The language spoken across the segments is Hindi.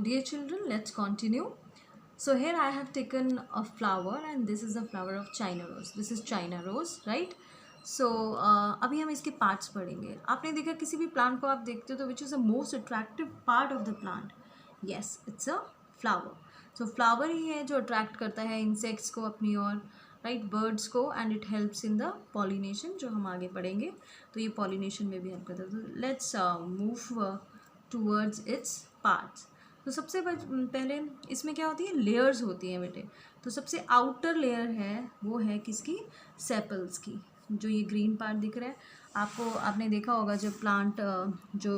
dear children, let's continue. So here I have taken a flower and this is the flower of China rose. This is China rose, right? So अभी हम इसके पार्ट्स पढ़ेंगे. आपने देखा किसी भी प्लांट को आप देखते हो तो which is the most attractive part of the plant? Yes, it's a flower. So flower ही है जो अट्रैक्ट करता है इंसेक्ट्स को अपनी ओर, राइट, बर्ड्स को, and it helps in the pollination, जो हम आगे पढ़ेंगे. तो ये पॉलिनेशन में भी हेल्प करता है. तो let's move towards its parts. तो सबसे पहले इसमें क्या होती है, लेयर्स होती हैं बेटे. तो सबसे आउटर लेयर है वो है किसकी, सेपल्स की. जो ये ग्रीन पार्ट दिख रहा है आपको, आपने देखा होगा जब प्लांट जो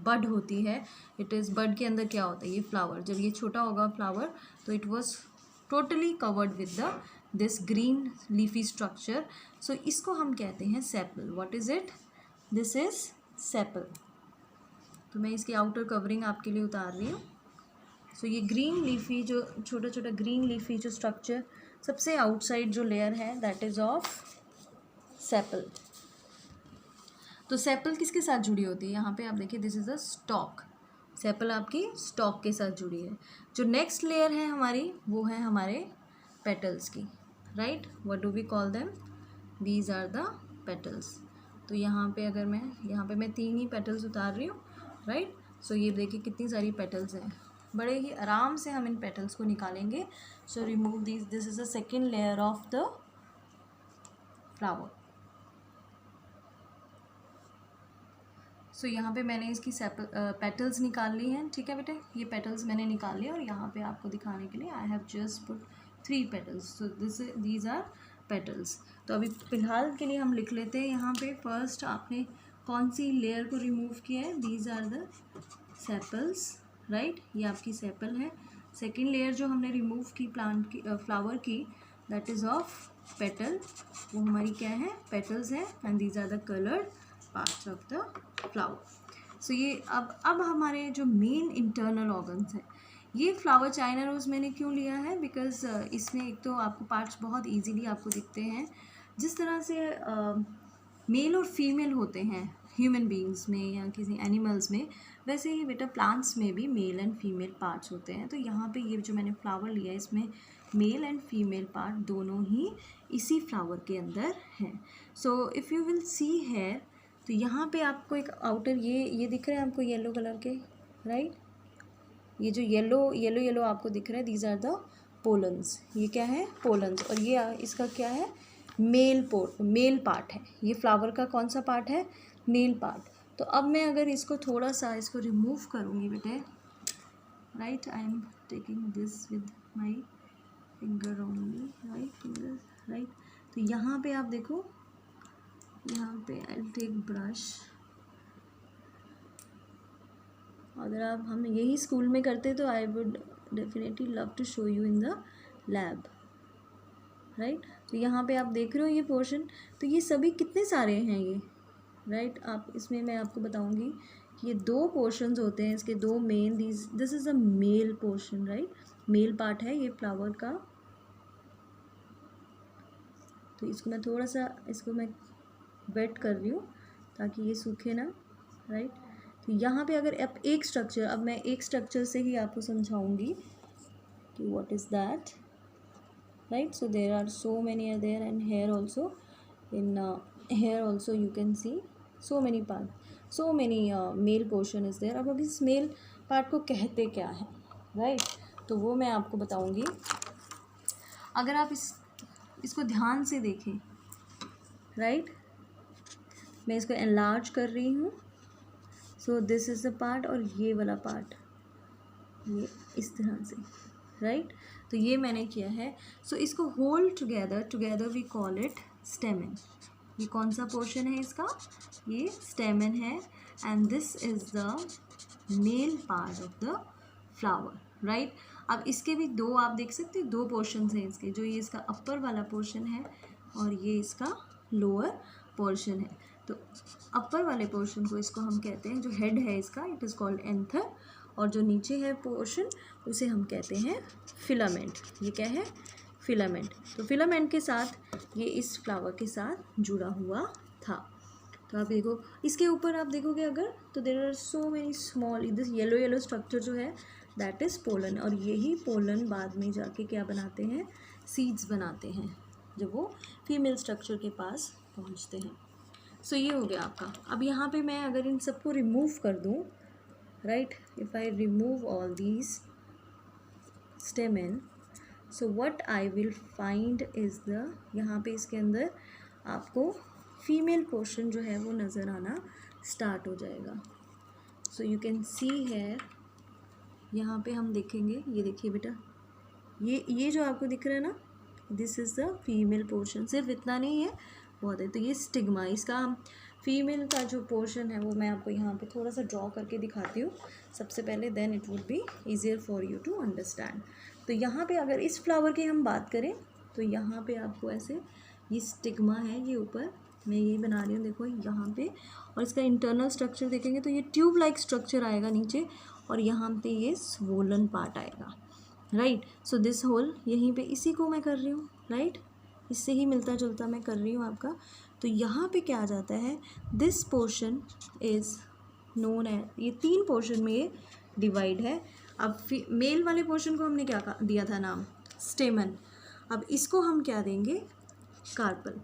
बड होती है, इट इज़ बड के अंदर क्या होता है, ये फ्लावर. जब ये छोटा होगा फ्लावर तो it was totally covered with the this green leafy structure. So इसको हम कहते हैं sepal. What is it? This is sepal. तो मैं इसकी आउटर कवरिंग आपके लिए उतार रही हूँ. सो ये ग्रीन लीफी जो छोटा छोटा ग्रीन लीफी जो स्ट्रक्चर सबसे आउटसाइड जो लेयर है दैट इज़ ऑफ सेपल. तो सेपल किसके साथ जुड़ी होती है? यहाँ पे आप देखिए, this is a stock. Sepal आपकी स्टॉक के साथ जुड़ी है. जो नेक्स्ट लेयर है हमारी वो है हमारे पेटल्स की, right. What do we call them? These are the petals. तो यहाँ पे अगर मैं 3 ही पेटल्स उतार रही हूँ, राइट. सो ये देखिए कितनी सारी पेटल्स हैं. बड़े ही आराम से हम इन पेटल्स को निकालेंगे. So remove this is the second layer of the flower. So यहाँ पे मैंने इसकी पेटल्स निकाल ली हैं. ठीक है बेटे, ये पेटल्स मैंने निकाल लिया और यहाँ पे आपको दिखाने के लिए I have just put 3 petals. So these are petals. तो अभी फ़िलहाल के लिए हम लिख लेते हैं यहाँ पे. फर्स्ट आपने कौन सी लेयर को रिमूव किया है? These are the sepals, right. ये आपकी सेपल है. सेकेंड लेयर जो हमने रिमूव की प्लांट की फ्लावर की, दैट इज़ ऑफ पेटल. वो हमारी क्या है? पेटल्स है. And these are the coloured parts of the flower. So ये अब हमारे जो मेन इंटरनल ऑर्गन्स हैं, ये फ्लावर चाइना रोज़ मैंने क्यों लिया है? बिकॉज इसमें एक तो आपको पार्ट्स बहुत इजीली आपको दिखते हैं. जिस तरह से मेल और फीमेल होते हैं ह्यूमन बींग्स में या किसी एनिमल्स में, वैसे ही बेटा प्लांट्स में भी मेल एंड फीमेल पार्ट्स होते हैं. तो यहाँ पे ये जो मैंने फ्लावर लिया है इसमें मेल एंड फीमेल पार्ट दोनों ही इसी फ्लावर के अंदर हैं. So if you will see here, तो यहाँ पे आपको एक आउटर ये दिख रहा है आपको येलो कलर के, राइट. ये जो येलो आपको दिख रहा है, दीज आर द पोलन्स. ये क्या है? पोलन्स. और ये इसका क्या है? मेल पार्ट है. ये फ्लावर का कौन सा पार्ट है? Male part. तो अब मैं अगर इसको थोड़ा सा इसको रिमूव करूँगी बेटे, right. I am taking this with my finger only, right, finger, right. तो यहाँ पे आप देखो, यहाँ पे आई विल टेक ब्रश. अगर हम यही स्कूल में करते तो I would definitely love to show you in the lab, right. तो यहाँ पे आप देख रहे हो ये पोर्शन. तो ये सभी कितने सारे हैं ये, राइट. आप इसमें मैं आपको बताऊंगी कि ये 2 पोर्शंस होते हैं इसके, 2 main. This is a male portion, right. Male part है ये फ्लावर का. तो इसको मैं थोड़ा सा मैं वेट कर रही हूँ ताकि ये सूखे ना, राइट. तो यहाँ पे अगर अब मैं एक स्ट्रक्चर से ही आपको समझाऊंगी कि what is that, right. So there are so many are there and here also here also you can see so many male portion is there. अब इस मेल पार्ट को कहते क्या है, राइट. तो वो मैं आपको बताऊंगी. अगर आप इसको ध्यान से देखें, राइट. मैं इसको एनलार्ज कर रही हूँ. So this is the part और ये वाला पार्ट ये इस तरह से, राइट. तो ये मैंने किया है. सो इसको hold together we call it stamen. ये कौन सा पोर्शन है इसका? ये स्टेमन है. And this is the male part of the flower, right. अब इसके भी 2 आप देख सकते हैं, 2 पोर्शंस हैं इसके. जो ये इसका अपर वाला पोर्शन है और ये इसका लोअर पोर्शन है. तो अपर वाले पोर्शन को इसको हम कहते हैं, जो हेड है इसका, इट इज़ कॉल्ड एंथर. और जो नीचे है पोर्शन उसे हम कहते हैं फिलामेंट. ये क्या है? फिलामेंट. तो फिलामेंट के साथ ये इस फ्लावर के साथ जुड़ा हुआ था. तो आप देखो इसके ऊपर आप देखोगे अगर, तो there are so many small, this yellow structure जो है दैट इज़ पोलन, और यही पोलन बाद में जाके क्या बनाते हैं, सीड्स बनाते हैं जब वो फीमेल स्ट्रक्चर के पास पहुंचते हैं। सो ये हो गया आपका। अब यहाँ पे मैं अगर इन सबको रिमूव कर दूँ, right, if I remove all these stamen, so what I will find is the, यहाँ पे इसके अंदर आपको फीमेल पोर्शन जो है वो नज़र आना स्टार्ट हो जाएगा। सो यू कैन सी है, यहाँ पे हम देखेंगे, ये देखिए बेटा, ये जो आपको दिख रहा है ना, this is the female portion. सिर्फ इतना नहीं है, बहुत है। तो ये स्टिग्मा, इसका हम फीमेल का जो पोर्शन है वो मैं आपको यहाँ पे थोड़ा सा ड्रॉ करके दिखाती हूँ सबसे पहले, then it would be easier for you to understand. तो यहाँ पे अगर इस फ्लावर की हम बात करें तो यहाँ पे आपको ऐसे ये स्टिग्मा है, ये ऊपर मैं यही बना रही हूँ, देखो यहाँ पे, और इसका इंटरनल स्ट्रक्चर देखेंगे तो ये ट्यूब लाइक स्ट्रक्चर आएगा नीचे, और यहाँ पे ये स्वोलन पार्ट आएगा, राइट। सो दिस होल यहीं पे इसी को मैं कर रही हूँ, राइट, इससे ही मिलता जुलता मैं कर रही हूँ आपका। तो यहाँ पे क्या आ जाता है, दिस पोर्शन इज़ नोन है, ये 3 पोर्शन में ये डिवाइड है। अब मेल वाले पोर्शन को हमने क्या दिया था नाम, स्टेमन, अब इसको हम क्या देंगे, carpel.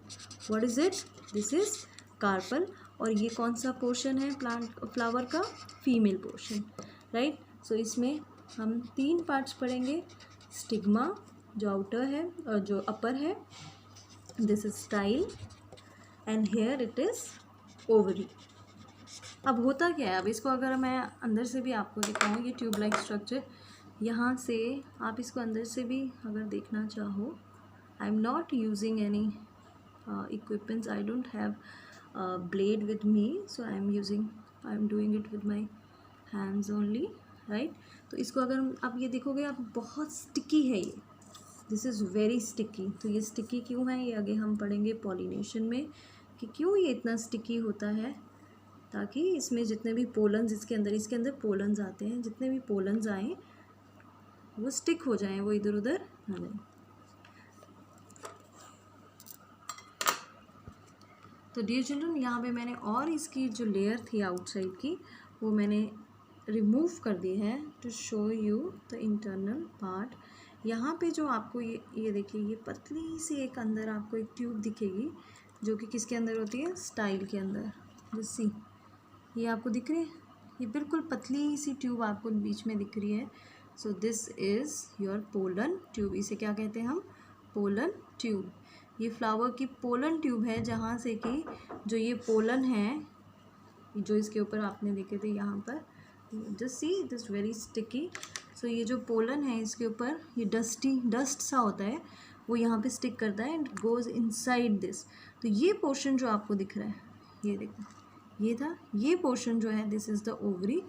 What is it, this is carpel. और ये कौन सा पोर्शन है प्लांट फ्लावर का, फीमेल पोर्शन, राइट। सो इसमें हम 3 पार्ट्स पढ़ेंगे, स्टिग्मा जो आउटर है और जो अपर है, this is style, and here it is ovary. अब होता क्या है, अब इसको अगर मैं अंदर से भी आपको दिखाऊँ, ये ट्यूब लाइक स्ट्रक्चर, यहाँ से आप इसको अंदर से भी अगर देखना चाहो, I am not using any equipments, I don't have blade with me, so I am doing it with my hands only, right। तो इसको अगर आप ये देखोगे आप, बहुत स्टिकी है ये, दिस इज़ वेरी स्टिकी। तो ये स्टिकी क्यों है, ये आगे हम पढ़ेंगे पॉलिनेशन में कि क्यों ये इतना स्टिकी होता है, ताकि इसमें जितने भी पोलन्स इसके अंदर पोलन्स आते हैं, जितने भी पोलन्स आएँ वो स्टिक हो जाएं, वो इधर उधर ना जाएं। तो डियर चिल्ड्रन, यहाँ पे मैंने और इसकी जो लेयर थी आउटसाइड की वो मैंने रिमूव कर दी है to show you the internal part. यहाँ पे जो आपको ये देखिए, ये पतली सी एक अंदर आपको एक ट्यूब दिखेगी जो कि किसके अंदर होती है, स्टाइल के अंदर। जैसी ये आपको दिख रही है, ये बिल्कुल पतली सी ट्यूब आपको बीच में दिख रही है। So this is your pollen tube, इसे क्या कहते हैं हम, पोलन ट्यूब। ये फ्लावर की पोलन ट्यूब है, जहाँ से कि जो ये पोलन है जो इसके ऊपर आपने देखे थे यहाँ पर, just see this very sticky. So ये जो पोलन है इसके ऊपर ये डस्ट सा होता है, वो यहाँ पे स्टिक करता है एंड गोज़ इनसाइड दिस। तो ये पोर्शन जो आपको दिख रहा है, ये देखो, ये था, ये पोर्शन जो है this is the ovary,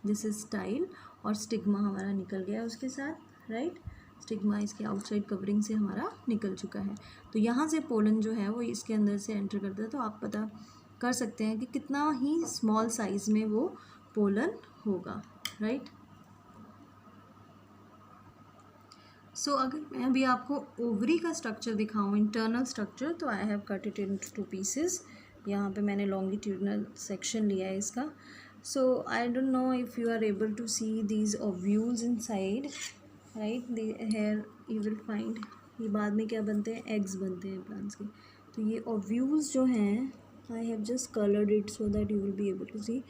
this is style, और स्टिग्मा हमारा निकल गया उसके साथ, राइट। स्टिग्मा इसके आउटसाइड कवरिंग से हमारा निकल चुका है। तो यहाँ से पोलन जो है वो इसके अंदर से एंटर करता है। तो आप पता कर सकते हैं कि कितना ही स्मॉल साइज़ में वो पोलन होगा, राइट। सो अगर मैं अभी आपको ओवरी का स्ट्रक्चर दिखाऊं, इंटरनल स्ट्रक्चर, तो I have cut it in 2 pieces. यहाँ पे मैंने लॉन्गिट्यूडनल सेक्शन लिया है इसका। So I don't know if you are able to see these ovules inside, right. Here you will find, ये बाद में क्या बनते हैं, एग्स बनते हैं प्लांट्स के। तो ये ओव्यूल्स जो हैं, I have just coloured it so that you will be able to see.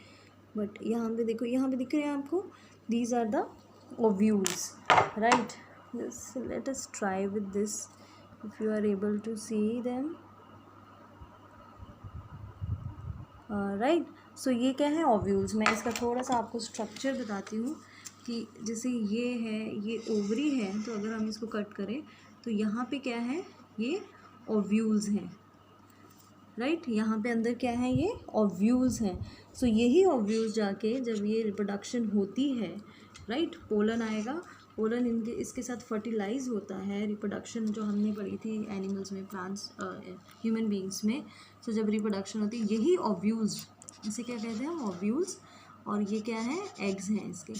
But यहाँ पे देखो, यहाँ पे दिख रहे हैं आपको, these are the ovules, right. Let us try with this if you are able to see them, right। So ये क्या है, ओव्यूल्स। मैं इसका थोड़ा सा आपको स्ट्रक्चर बताती हूँ कि जैसे ये है, ये ओवरी है, तो अगर हम इसको कट करें तो यहाँ पे क्या है, ये ओव्यूल्स हैं, राइट। यहाँ पे अंदर क्या है, ये ओव्यूल्स हैं। सो यही ओव्यूल्स जाके जब ये रिप्रोडक्शन होती है, राइट, पोलन आएगा, पोलन इसके साथ फर्टिलाइज होता है। रिप्रोडक्शन जो हमने पढ़ी थी एनिमल्स में, प्लांट्स, ह्यूमन बींग्स में। सो जब रिप्रोडक्शन होती है, यही ओव्यूल्स, इसे क्या कहते हैं हम, ओव्यूल्स। और ये क्या है, एग्स हैं इसके,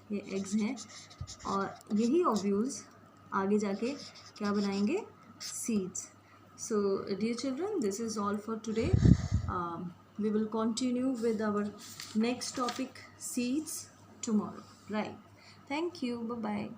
ये एग्स हैं, और यही ओव्यूल्स आगे जाके क्या बनाएंगे, seeds. So dear children, this is all for today. We will continue with our next topic, seeds, tomorrow, right? Thank you, bye bye.